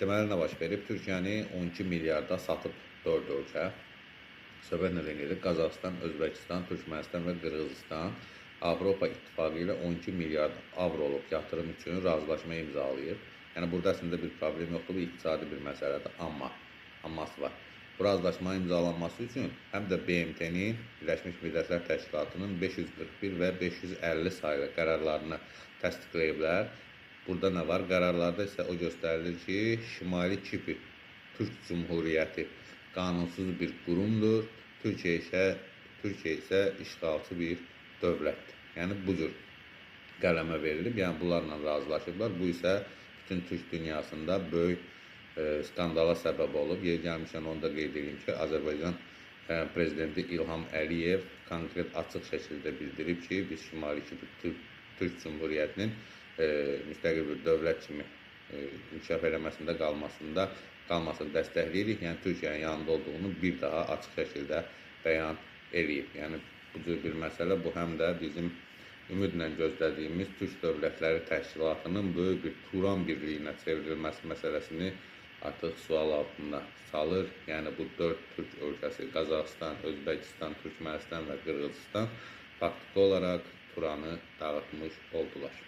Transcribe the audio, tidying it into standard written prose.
Deməli, nə baş verib? Türkiyəni 12 milyarda satıb 4 ölkə. Söhbət nədən gedir? Qazaxıstan, Özbəkistan, Türkmənistan və Qırğızistan Avropa İttifaqı ilə 12 milyard avroluk yatırım üçün razılaşma imzalayıb. Yəni, burada əslində bir problem yoxdur, bu iqtisadi bir məsələdir, amması var. Bu razılaşma imzalanması üçün həm də BMT-nin, Birləşmiş Millətlər Təşkilatının 541 və 550 sayılı qərarlarını təsdiqləyiblər. Burada nə var? Qərarlarda isə o göstərilir ki, Şimali Kipr Türk Cumhuriyyəti qanunsuz bir qurumdur, Türkiyə isə işğalçı bir dövlətdir. Yəni, bu cür qələmə verilib, yəni bunlarla razılaşıblar. Bu isə bütün Türk dünyasında böyük skandala səbəb olub. Yer gəlmişən onu da qeyd edeyim ki, Azərbaycan prezidenti İlham Əliyev konkret açıq şəkildə bildirib ki, biz Şimali Kipr Türk Cumhuriyyətinin müstəqil bir dövlət kimi inkişaf eləməsində qalmasını dəstəkləyirik. Yəni, Türkiyənin yanında olduğunu bir daha açıq şəkildə bəyan eləyib. Yəni, bu cür bir məsələ, bu həm də bizim ümidlə gözlədiyimiz Türk Dövlətləri Təşkilatının böyük bir Turan birliyinə çevrilməsi məsələsini artıq sual altında salır. Yəni, bu 4 Türk ölkəsi, Qazaxıstan, Özbəkistan, Türkmənistan və Qırğızistan faktiki olaraq Turanı dağıtmış oldular.